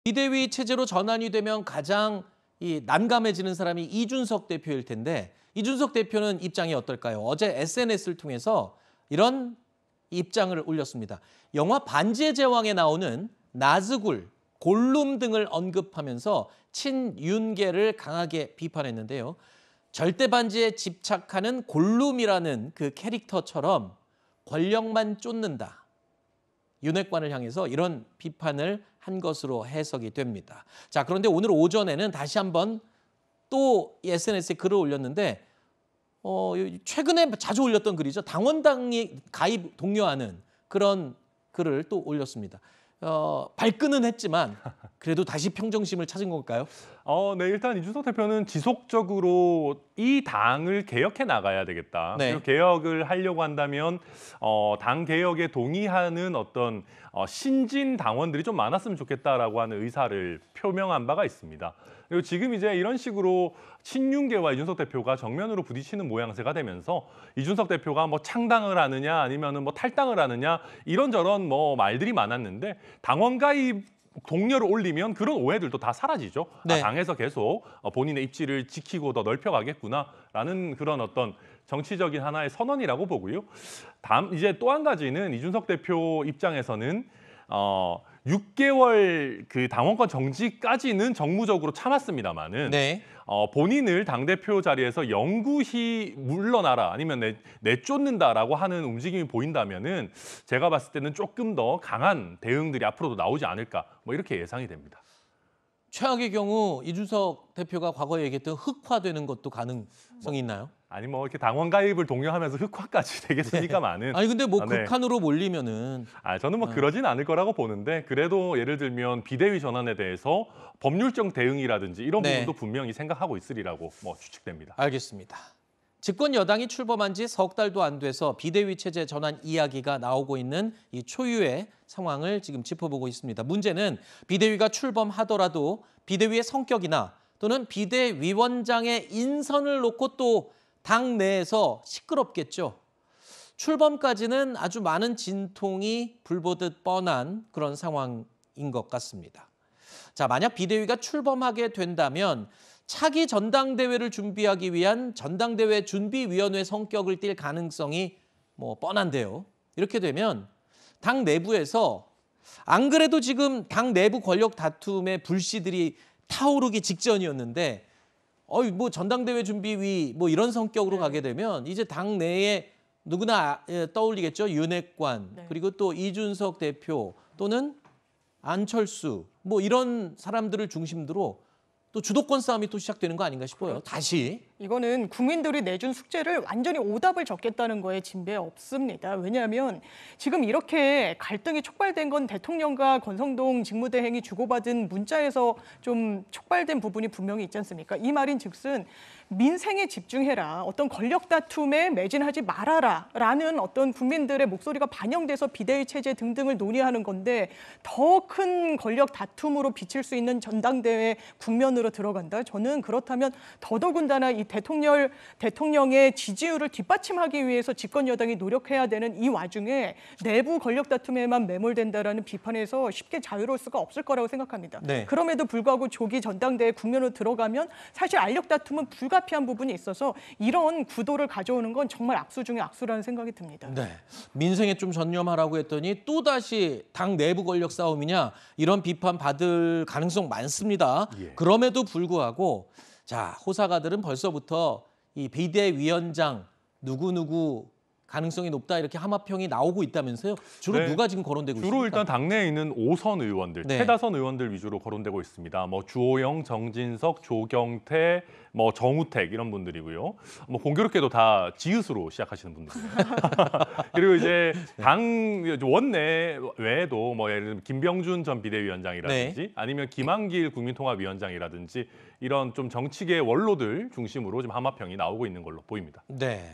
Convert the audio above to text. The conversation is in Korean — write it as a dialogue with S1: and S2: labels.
S1: 비대위 체제로 전환이 되면 가장 난감해지는 사람이 이준석 대표일 텐데 이준석 대표는 입장이 어떨까요? 어제 SNS를 통해서 이런 입장을 올렸습니다. 영화 반지의 제왕에 나오는 나즈굴, 골룸 등을 언급하면서 친윤계를 강하게 비판했는데요. 절대 반지에 집착하는 골룸이라는 그 캐릭터처럼 권력만 쫓는다. 윤핵관을 향해서 이런 비판을 한 것으로 해석이 됩니다. 자, 그런데 오늘 오전에는 다시 한번 또 SNS에 글을 올렸는데 최근에 자주 올렸던 글이죠. 당원당이 가입 독려하는 그런 글을 또 올렸습니다. 발끈은 했지만 그래도 다시 평정심을 찾은 걸까요?
S2: 네, 일단 이준석 대표는 지속적으로 이 당을 개혁해 나가야 되겠다.
S1: 네.
S2: 그리고 개혁을 하려고 한다면 당 개혁에 동의하는 어떤 신진 당원들이 좀 많았으면 좋겠다라고 하는 의사를 표명한 바가 있습니다. 그리고 지금 이제 이런 식으로 친윤계와 이준석 대표가 정면으로 부딪히는 모양새가 되면서 이준석 대표가 뭐 창당을 하느냐 아니면은 뭐 탈당을 하느냐 이런저런 뭐 말들이 많았는데 당원 가입 동료를 올리면 그런 오해들도 다 사라지죠.
S1: 네.
S2: 당에서 계속 본인의 입지를 지키고 더 넓혀가겠구나라는 그런 어떤 정치적인 하나의 선언이라고 보고요. 다음 이제 또 한 가지는 이준석 대표 입장에서는 6개월 그 당원권 정지까지는 정무적으로 참았습니다만은
S1: 네.
S2: 본인을 당대표 자리에서 영구히 물러나라 아니면 내쫓는다라고 하는 움직임이 보인다면은 제가 봤을 때는 조금 더 강한 대응들이 앞으로도 나오지 않을까 뭐 이렇게 예상이 됩니다.
S1: 최악의 경우 이준석 대표가 과거에 얘기했던 흑화되는 것도 가능성이 있나요?
S2: 아니 뭐 이렇게 당원 가입을 독려하면서 흑화까지 되겠습니까만은.
S1: 아니 근데 뭐
S2: 네.
S1: 극한으로 몰리면은
S2: 저는 뭐 그러진 않을 거라고 보는데 그래도 예를 들면 비대위 전환에 대해서 법률적 대응이라든지 이런
S1: 네.
S2: 부분도 분명히 생각하고 있으리라고 뭐 추측됩니다.
S1: 알겠습니다. 집권 여당이 출범한 지 석 달도 안 돼서 비대위 체제 전환 이야기가 나오고 있는 이 초유의 상황을 지금 짚어보고 있습니다. 문제는 비대위가 출범하더라도 비대위의 성격이나 또는 비대위원장의 인선을 놓고 또 당 내에서 시끄럽겠죠. 출범까지는 아주 많은 진통이 불보듯 뻔한 그런 상황인 것 같습니다. 자, 만약 비대위가 출범하게 된다면 차기 전당대회를 준비하기 위한 전당대회 준비위원회 성격을 띨 가능성이 뭐 뻔한데요. 이렇게 되면 당 내부에서 안 그래도 지금 당 내부 권력 다툼의 불씨들이 타오르기 직전이었는데 뭐 전당대회 준비위 뭐 이런 성격으로 가게 되면 이제 당 내에 누구나 떠올리겠죠. 윤핵관 그리고 또 이준석 대표 또는 안철수 뭐 이런 사람들을 중심으로 또 주도권 싸움이 또 시작되는 거 아닌가 싶어요. 다시.
S3: 이거는 국민들이 내준 숙제를 완전히 오답을 적겠다는 거에 진배 없습니다. 왜냐하면 지금 이렇게 갈등이 촉발된 건 대통령과 권성동 직무대행이 주고받은 문자에서 좀 촉발된 부분이 분명히 있지 않습니까? 이 말인 즉슨 민생에 집중해라. 어떤 권력 다툼에 매진하지 말아라. 라는 어떤 국민들의 목소리가 반영돼서 비대위 체제 등등을 논의하는 건데 더 큰 권력 다툼으로 비칠 수 있는 전당대회 국면으로 들어간다. 저는 그렇다면 더더군다나 이 대통령의 지지율을 뒷받침하기 위해서 집권 여당이 노력해야 되는 이 와중에 내부 권력 다툼에만 매몰된다라는 비판에서 쉽게 자유로울 수가 없을 거라고 생각합니다.
S1: 네.
S3: 그럼에도 불구하고 조기 전당대회 국면으로 들어가면 사실 알력 다툼은 불가피한 부분이 있어서 이런 구도를 가져오는 건 정말 악수 중에 악수라는 생각이 듭니다.
S1: 네. 민생에 좀 전념하라고 했더니 또다시 당 내부 권력 싸움이냐 이런 비판 받을 가능성 많습니다.
S2: 예.
S1: 그럼에도 불구하고 자, 호사가들은 벌써부터 이 비대위원장 누구 가능성이 높다 이렇게 함합평이 나오고 있다면서요? 주로
S2: 네.
S1: 누가 지금 거론되고 있습니까?
S2: 주로 일단 당내에 있는 5선 의원들,
S1: 네.
S2: 최다선 의원들 위주로 거론되고 있습니다. 뭐 주호영, 정진석, 조경태, 뭐 정우택 이런 분들이고요. 뭐 공교롭게도 다 지읒으로 시작하시는 분들입니다. 그리고 이제 당 원내 외에도 뭐 예를 들면 김병준 전 비대위원장이라든지 아니면 김한길 국민통합위원장이라든지 이런 좀 정치계 원로들 중심으로 지금 함합평이 나오고 있는 걸로 보입니다.
S1: 네.